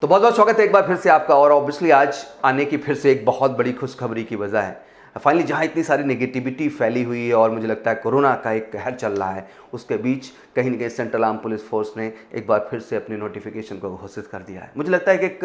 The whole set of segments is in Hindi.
तो बहुत बहुत स्वागत है एक बार फिर से आपका। और ऑब्वियसली आज आने की फिर से एक बहुत बड़ी खुशखबरी की वजह है। फाइनली जहां इतनी सारी नेगेटिविटी फैली हुई है और मुझे लगता है कोरोना का एक कहर चल रहा है, उसके बीच कहीं ना कहीं सेंट्रल आर्म पुलिस फोर्स ने एक बार फिर से अपनी नोटिफिकेशन को घोषित कर दिया है। मुझे लगता है कि एक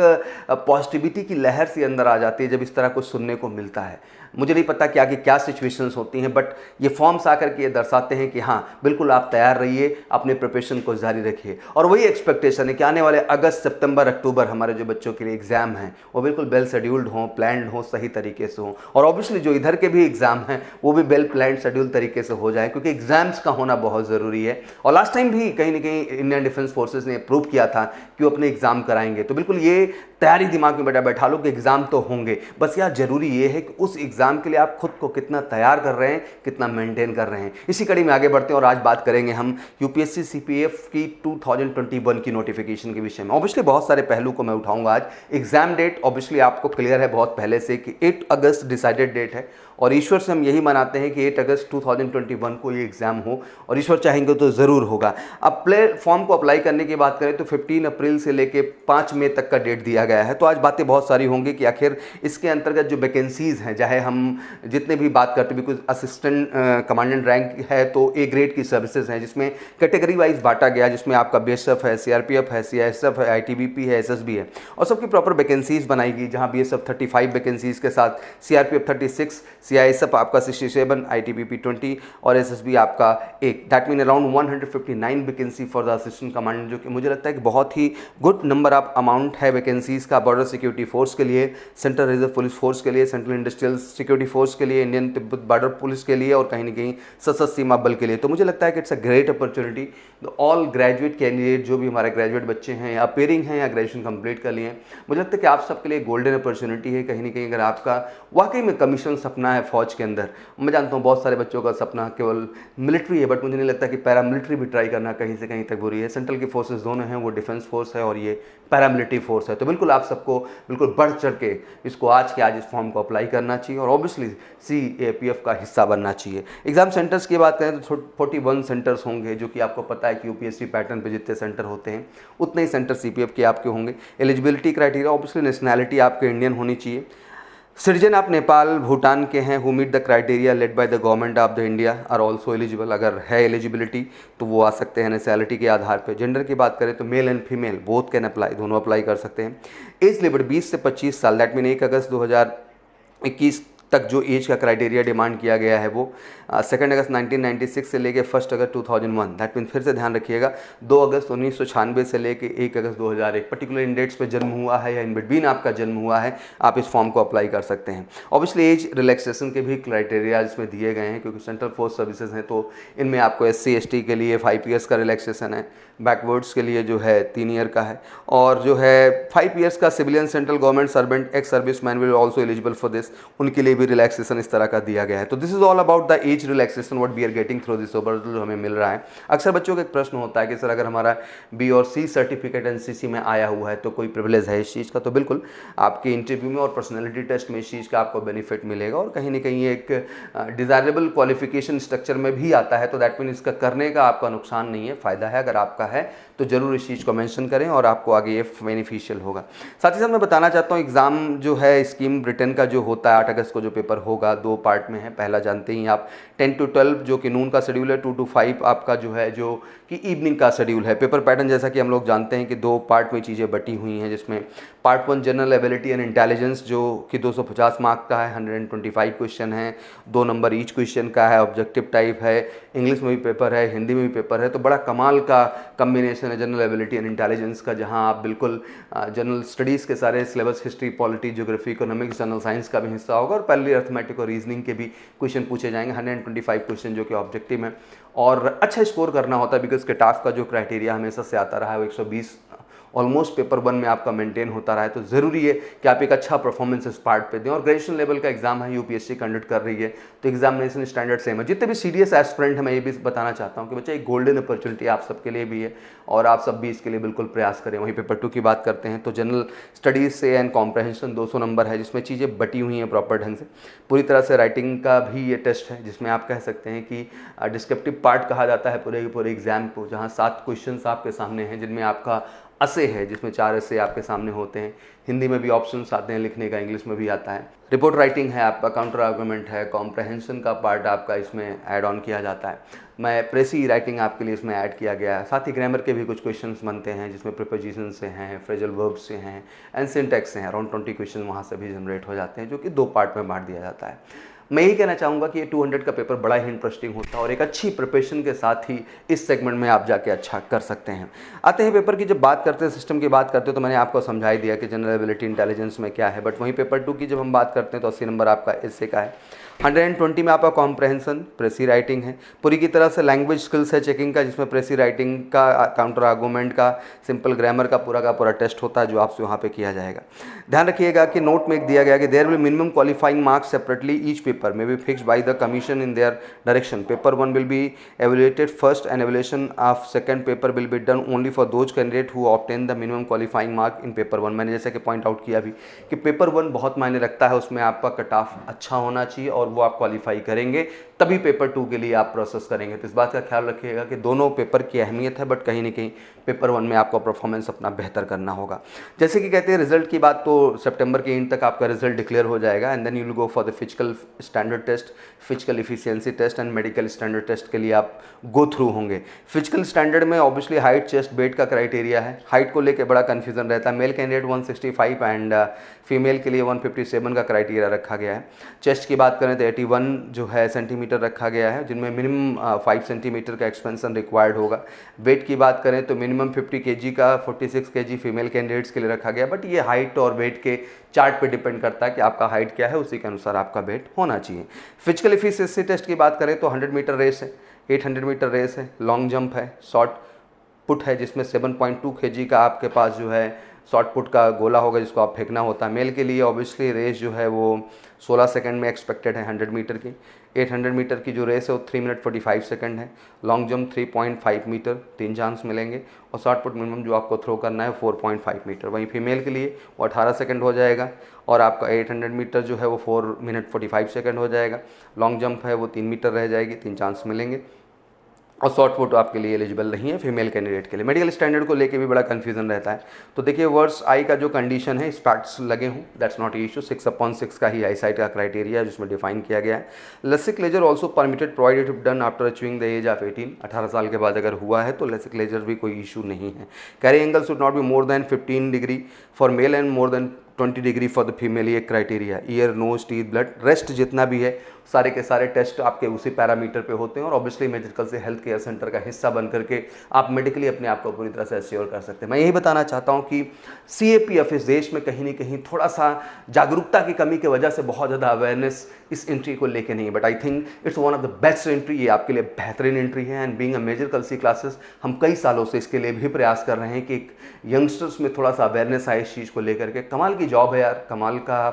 पॉजिटिविटी की लहर सी अंदर आ जाती है जब इस तरह कुछ सुनने को मिलता है। मुझे नहीं पता कि आगे क्या सिचुएशंस होती हैं, बट ये फॉर्म्स आकर के ये दर्शाते हैं कि हाँ बिल्कुल आप तैयार रहिए, अपने प्रिपरेशन को जारी रखिए। और वही एक्सपेक्टेशन है कि आने वाले अगस्त सितंबर अक्टूबर हमारे जो बच्चों के लिए एग्जाम हैं वो बिल्कुल वेल शेड्यूल्ड हों, प्लान्ड हों, सही तरीके से हों। और ऑब्वियसली जो इधर के भी एग्जाम हैं वो भी वेल प्लान्ड शेड्यूल तरीके से हो जाए, क्योंकि एग्जाम्स का होना बहुत ज़रूरी है। और लास्ट टाइम भी कहीं ना कहीं इंडियन डिफेंस फोर्सेज ने प्रूव किया था कि वो अपने एग्जाम कराएंगे। तो बिल्कुल ये तैयारी दिमाग में बैठा लो कि एग्जाम तो होंगे, बस यार जरूरी ये है कि उस एग्जाम के लिए आप खुद को कितना तैयार कर रहे हैं, कितना मेंटेन कर रहे हैं। इसी कड़ी में आगे बढ़ते हैं और आज बात करेंगे हम यूपीएससी सीपीएफ की 2021 की नोटिफिकेशन के विषय में। ऑब्वियसली बहुत सारे पहलू को मैं उठाऊंगा आज। एग्जाम डेट ऑब्वियसली आपको क्लियर है बहुत पहले से कि 8 अगस्त डिसाइडेड डेट है, और ईश्वर से हम यही मनाते हैं कि 8 अगस्त 2021 को ये एग्जाम हो, और ईश्वर चाहेंगे तो ज़रूर होगा। अब प्लेटफॉर्म को अप्लाई करने की बात करें तो 15 अप्रैल से लेके 5 मई तक का डेट दिया गया है। तो आज बातें बहुत सारी होंगी कि आखिर इसके अंतर्गत जो वैकेंसीज़ हैं, चाहे हम जितने भी बात करते हैं, बिकॉज असिस्टेंट कमांडेंट रैंक है तो ए ग्रेड की सर्विसेज हैं जिसमें कैटेगरी वाइज बांटा गया, जिसमें आपका बीएसएफ है, सीआरपीएफ है, सीआईएसएफ है, आईटीबीपी है, एसएसबी है, और सबकी प्रॉपर वैकेंसीज बनाई गई, जहां बीएसएफ 35 वैकेंसीज के साथ सीआरपीएफ 36, सीआईएसएफ आपका 67, आईटीबीपी 20 और एसएसबी आपका 1। That mean around 159 vacancy for the assistant commandant, जो कि मुझे लगता है कि बहुत ही गुड नंबर ऑफ अमाउंट है वैकेंसीज का। बॉर्डर सिक्योरिटी फोर्स के लिए, सेंट्रल रिजर्व पुलिस फोर्स के लिए, सेंट्रल इंडस्ट्रियल सिक्योरिटी फोर्स के लिए, इंडियन तिब्बत बॉर्डर पुलिस के लिए, और कहीं ना कहीं सशस्त्र सीमा बल के लिए। तो मुझे लगता है कि it's a great opportunity. All graduate candidate, जो भी हमारे ग्रेजुएट बच्चे हैं या अपेयरिंग हैं या ग्रेजुएशन कंप्लीट कर लिए हैं, मुझे लगता है कि आप सबके लिए गोल्डन अपॉर्चुनिटी है। कहीं ना कहीं अगर आपका वाकई में कमीशन सपना है फौज के अंदर, मैं जानता हूँ बहुत सारे बच्चों का सपना केवल मिलिट्री है, बट मुझे नहीं लगता कि पैरामिलिट्री भी ट्राई करना कहीं से कहीं तक बुरी है। सेंट्रल की फोर्सेस दोनों हैं, वो डिफेंस फोर्स है और ये पैरामिलिट्री फोर्स है। तो बिल्कुल आप सबको बिल्कुल बढ़ चढ़ के इसको आज के आज इस फॉर्म को अप्लाई करना चाहिए और ऑब्वियसली सीएपीएफ का हिस्सा बनना चाहिए। एग्जाम सेंटर्स की बात करें तो 41 सेंटर्स होंगे, जो कि आपको पता है कि यूपीएससी पैटर्न पे जितने सेंटर होते हैं उतने ही सेंटर सीपीएफ के आपके होंगे। एलिजिबिलिटी क्राइटेरिया ऑब्वियसली नेशनैलिटी आपके इंडियन होनी चाहिए। सिटीजन आप नेपाल भूटान के हैं, who meet the criteria laid by the government of the India are also eligible. अगर है एलिजिबिलिटी तो वो आ सकते हैं नेशनैलिटी के आधार पे। जेंडर की बात करें तो male and female both can apply, दोनों अप्लाई कर सकते हैं। एज लिमिट 20 से 25 साल, दैट मीन 1 अगस्त 2021 तक जो एज का क्राइटेरिया डिमांड किया गया है वो 2 अगस्त 1996 से लेके 1 अगस्त 2001, दैट मीन फिर से ध्यान रखिएगा 2 अगस्त 1996 से लेके 1 अगस्त 2001 पर्टिकुलर इन डेट्स पे जन्म हुआ है या इन बिटवीन आपका जन्म हुआ है, आप इस फॉर्म को अप्लाई कर सकते हैं। ऑब्वियसली एज रिलैक्सेशन के भी क्राइटेरिया इसमें दिए गए हैं, क्योंकि सेंट्रल फोर्स सर्विसेज हैं तो इनमें आपको SC ST के लिए 5 ईयर्स का रिलैक्सेशन है, बैकवर्ड्स के लिए जो है 3 ईयर का है, और जो है 5 ईयर्स का civilian central government servant ex service man will also eligible for this, उनके लिए भी रिलैक्सेशन इस तरह का दिया गया है। तो this is all about the age relaxation what we are getting through this overall जो हमें मिल रहा है। अक्सर बच्चों का एक प्रश्न होता है कि सर अगर हमारा B और C सर्टिफिकेट एनसीसी में आया हुआ है तो कोई प्रिविलेज है इस चीज़ का? तो बिल्कुल आपके इंटरव्यू में और पर्सनैलिटी टेस्ट में इस चीज़ का आपको बेनिफिट मिलेगा, और कहीं ना कहीं एक डिज़ायरेबल क्वालिफिकेशन स्ट्रक्चर में भी आता है। तो दैट मीन इसका करने का आपका नुकसान नहीं है, फ़ायदा है। अगर आपका है तो जरूर इस चीज़ को मेंशन करें और आपको आगे ये बेनिफिशियल होगा। साथ ही साथ मैं बताना चाहता हूँ एग्ज़ाम जो है स्कीम रिटर्न का जो होता है 8 अगस्त को जो पेपर होगा 2 पार्ट में है। पहला जानते ही आप 10 to 12 जो कि नून का शेड्यूल है, 2 to 5 आपका जो है जो कि इवनिंग का शेड्यूल है। पेपर पैटर्न जैसा कि हम लोग जानते हैं कि 2 पार्ट में चीज़ें बटी हुई हैं, जिसमें part 1 general ability and intelligence जो कि 250 मार्क का है, 125 क्वेश्चन है, 2 नंबर ईच क्वेश्चन का है, ऑब्जेक्टिव टाइप है, इंग्लिश में भी पेपर है, हिंदी में भी पेपर है। तो बड़ा कमाल का कम्बिनेशन है जनरल एबिलिटी एंड इंटेलिजेंस का, जहां आप बिल्कुल जनरल स्टडीज़ के सारे syllabus, history, polity, geography, economics, general science का भी हिस्सा होगा, और पहले अर्थमेटिक और रीजनिंग के भी क्वेश्चन पूछे जाएंगे। 125 क्वेश्चन जो कि ऑब्जेक्टिव है, और अच्छा स्कोर करना होता है बिकॉज कट-ऑफ का जो क्राइटेरिया हमेशा से आता रहा है वो 120 ऑलमोस्ट पेपर 1 में आपका मेंटेन होता रहा है। तो ज़रूरी है कि आप एक अच्छा परफॉर्मेंस इस पार्ट पे दें। और ग्रेजुएशन लेवल का एग्जाम है, यूपीएससी कंडक्ट कर रही है, तो एग्जामिनेशन स्टैंडर्ड सेम है। जितने भी सीरियस एस्पिरेंट हैं मैं ये भी बताना चाहता हूँ कि बच्चा एक गोल्डन अपॉर्चुनिटी आप सबके लिए भी है, और आप सब भी इसके लिए बिल्कुल प्रयास करें। वहीं पेपर 2 की बात करते हैं तो जनरल स्टडीज़ से एंड कॉम्प्रहेंशन 200 नंबर है, जिसमें चीज़ें बटी हुई हैं प्रॉपर ढंग से। पूरी तरह से राइटिंग का भी ये टेस्ट है, जिसमें आप कह सकते हैं कि डिस्क्रिप्टिव पार्ट कहा जाता है पूरे के पूरे एग्जाम को, जहाँ 7 क्वेश्चन आपके सामने हैं, जिनमें आपका असे है जिसमें 4 असे आपके सामने होते हैं। हिंदी में भी ऑप्शंस आते हैं लिखने का, इंग्लिश में भी आता है। रिपोर्ट राइटिंग है आपका, काउंटर आर्गूमेंट है, कॉम्प्रहेंशन का पार्ट आपका इसमें ऐड ऑन किया जाता है। मैं प्रेसी राइटिंग आपके लिए इसमें ऐड किया गया है। साथ ही ग्रामर के भी कुछ क्वेश्चंस बनते हैं जिसमें प्रीपोजिशन से हैं, फ्रेजल वर्ब्स से हैं, एंड सिंटैक्स से हैं। अराउंड 20 क्वेश्चन वहाँ से भी जनरेट हो जाते हैं, जो कि 2 पार्ट में बांट दिया जाता है। मैं यही कहना चाहूँगा कि ये 200 का पेपर बड़ा ही इंटरेस्टिंग होता है और एक अच्छी प्रिपरेशन के साथ ही इस सेगमेंट में आप जाके अच्छा कर सकते हैं। आते हैं पेपर की, जब बात करते हैं, सिस्टम की बात करते हैं, तो मैंने आपको समझा ही दिया कि जनरल एबिलिटी इंटेलिजेंस में क्या है। बट वहीं पेपर 2 की जब हम बात करते हैं तो 80 नंबर आपका इससे का है। 120 में आपका कॉम्प्रहेंसन, प्रेसी राइटिंग है, पूरी की तरह से लैंग्वेज स्किल्स है चेकिंग का, जिसमें प्रेसी राइटिंग का, काउंटर आर्गूमेंट का, सिंपल ग्रामर का पूरा टेस्ट होता है जो आपसे वहाँ पे किया जाएगा। ध्यान रखिएगा कि नोट में एक दिया गया कि there will minimum qualifying marks separately each paper में be fixed by the commission in their direction. Paper 1 will be evaluated first and evaluation of second paper will be done only for those candidate who obtain the minimum qualifying mark in paper 1। मैंने जैसे कि पॉइंट आउट किया भी कि पेपर 1 बहुत मायने रखता है, उसमें आपका कट ऑफ अच्छा होना चाहिए और वो आप क्वालिफाई करेंगे तभी पेपर 2 के लिए आप प्रोसेस करेंगे। तो इस बात का ख्याल रखिएगा कि दोनों पेपर की अहमियत है, बट कहीं ना कहीं पेपर 1 में आपको परफॉर्मेंस अपना बेहतर करना होगा। जैसे कि कहते हैं रिजल्ट की बात, तो सितंबर के एंड तक आपका रिजल्ट डिक्लेयर हो जाएगा and then you will go for the physical standard test, physical efficiency test and medical standard test के लिए आप गो थ्रू होंगे। फिजिकल स्टैंडर्ड में ऑब्वियसली हाइट, चेस्ट, वेट का क्राइटेरिया है। हाइट को लेकर बड़ा कन्फ्यूजन रहता है। मेल कैंडिडेट 165 एंड फीमेल के लिए 157 का क्राइटेरिया रखा गया है। चेस्ट की बात करें तो 81 जो है सेंटीमीटर रखा गया है, जिनमें मिनिमम 5 सेंटीमीटर का एक्सपेंशन रिक्वायर्ड होगा। वेट की बात करें तो मिनिमम 50 kg का 46 kg फीमेल कैंडिडेट्स के लिए रखा गया। बट ये हाइट और वेट के चार्ट पे डिपेंड करता है कि आपका हाइट क्या है, उसी के अनुसार आपका वेट होना चाहिए। फिजिकल एफिशिएंसी टेस्ट की बात करें तो 100 मीटर रेस है, 800 मीटर रेस है, लॉन्ग जंप है, शॉर्ट पुट है जिसमें 7.2 kg का आपके पास जो है शॉर्ट पुट का गोला होगा जिसको आप फेंकना होता है। मेल के लिए ऑब्वियसली रेस जो है वो 16 सेकंड में एक्सपेक्टेड है 100 मीटर की। 800 मीटर की जो रेस है वो 3 मिनट 45 सेकंड है। लॉन्ग जंप 3.5 मीटर, 3 चांस मिलेंगे, और शॉर्ट पुट मिनिमम जो आपको थ्रो करना है 4.5 मीटर। वहीं फीमेल के लिए वो 18 सेकंड हो जाएगा और आपका 800 मीटर जो है वो 4 मिनट 45 सेकंड हो जाएगा। लॉन्ग जंप है वो 3 मीटर रह जाएगी, 3 चांस मिलेंगे, और शॉर्ट पुट आपके लिए एलिजिबल नहीं है फीमेल कैंडिडेट के लिए। मेडिकल स्टैंडर्ड को लेके भी बड़ा कंफ्यूजन रहता है। तो देखिए वर्स आई का जो कंडीशन है, स्पैक्स लगे हों, दैट्स नॉट इशू। 6/6 का ही आई साइट का क्राइटेरिया है जिसमें डिफाइन किया गया है। LASIK laser also permitted provided if done after achieving the age of 18। 18 साल के बाद अगर हुआ है तो लेसिक लेजर भी कोई इशू नहीं है। Carry angle should not be more than 15 degree for male and more than 20 degree for the female, ये criteria. Ear, nose, teeth, blood, rest जितना भी है सारे के सारे टेस्ट आपके उसी पैरामीटर पे होते हैं और ऑब्वियसली मेडिकल से हेल्थ केयर सेंटर का हिस्सा बन करके आप मेडिकली अपने आप को पूरी तरह से एश्योर कर सकते हैं। मैं यही बताना चाहता हूँ कि CAPF इस देश में कहीं ना कहीं थोड़ा सा जागरूकता की कमी की वजह से बहुत ज़्यादा अवेयरनेस इस एंट्री को लेके नहीं है, but I think it's one of the best entry. ये आपके लिए बेहतरीन एंट्री है and being a major Kalsi classes हम कई सालों से इसके लिए भी प्रयास कर रहे हैं कि यंगस्टर्स में थोड़ा सा अवेयरनेस आए इस चीज़ को लेकर के। कमाल की जॉब है यार, कमाल का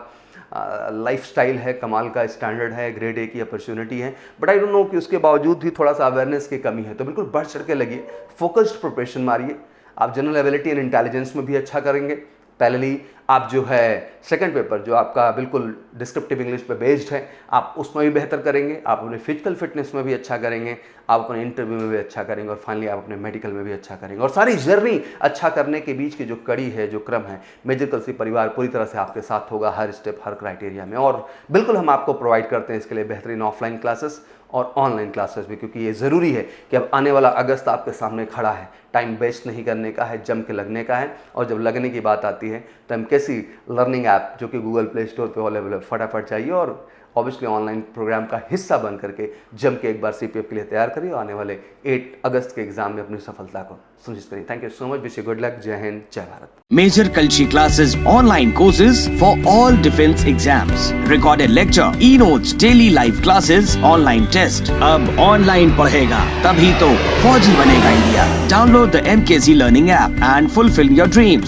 लाइफस्टाइल है, कमाल का स्टैंडर्ड है, ग्रेड A की अपॉर्चुनिटी है, बट आई डोंट नो कि उसके बावजूद भी थोड़ा सा अवेयरनेस की कमी है। तो बिल्कुल बढ़ चढ़ के लगिए, फोकस्ड प्रिपरेशन मारिए। आप जनरल एबिलिटी एंड इंटेलिजेंस में भी अच्छा करेंगे। पहली आप जो है सेकंड पेपर जो आपका बिल्कुल डिस्क्रिप्टिव इंग्लिश पे बेस्ड है, आप उसमें भी बेहतर करेंगे। आप अपने फिजिकल फिटनेस में भी अच्छा करेंगे, आप अपने इंटरव्यू में भी अच्छा करेंगे, और फाइनली आप अपने मेडिकल में भी अच्छा करेंगे। और सारी जर्नी अच्छा करने के बीच की जो कड़ी है, जो क्रम है, मेजर कलसी परिवार पूरी तरह से आपके साथ होगा हर स्टेप, हर क्राइटेरिया में। और बिल्कुल हम आपको प्रोवाइड करते हैं इसके लिए बेहतरीन ऑफलाइन क्लासेस और ऑनलाइन क्लासेस भी, क्योंकि ये ज़रूरी है कि अब आने वाला अगस्त आपके सामने खड़ा है। टाइम वेस्ट नहीं करने का है, जम के लगने का है। और जब लगने की बात आती है तो हम कैसी लर्निंग ऐप जो कि गूगल प्ले स्टोर पे अवेलेबल है फटाफट चाहिए और ऑब्वियसली ऑनलाइन प्रोग्राम का हिस्सा बन करके जम के एक बार CPF के लिए तैयार करिए और आने वाले 8 अगस्त के एग्जाम में अपनी सफलता को सुनिश्चित करिए। Thank you so much, wish you good luck, जय हिंद, जय Bharat. Major Kalshi classes, online courses for all defense exams, recorded lecture, e-notes, daily live classes, online test। अब online पढ़ेगा तभी तो फौजी बनेगा India. Download the MKZ Learning app and fulfill your dreams।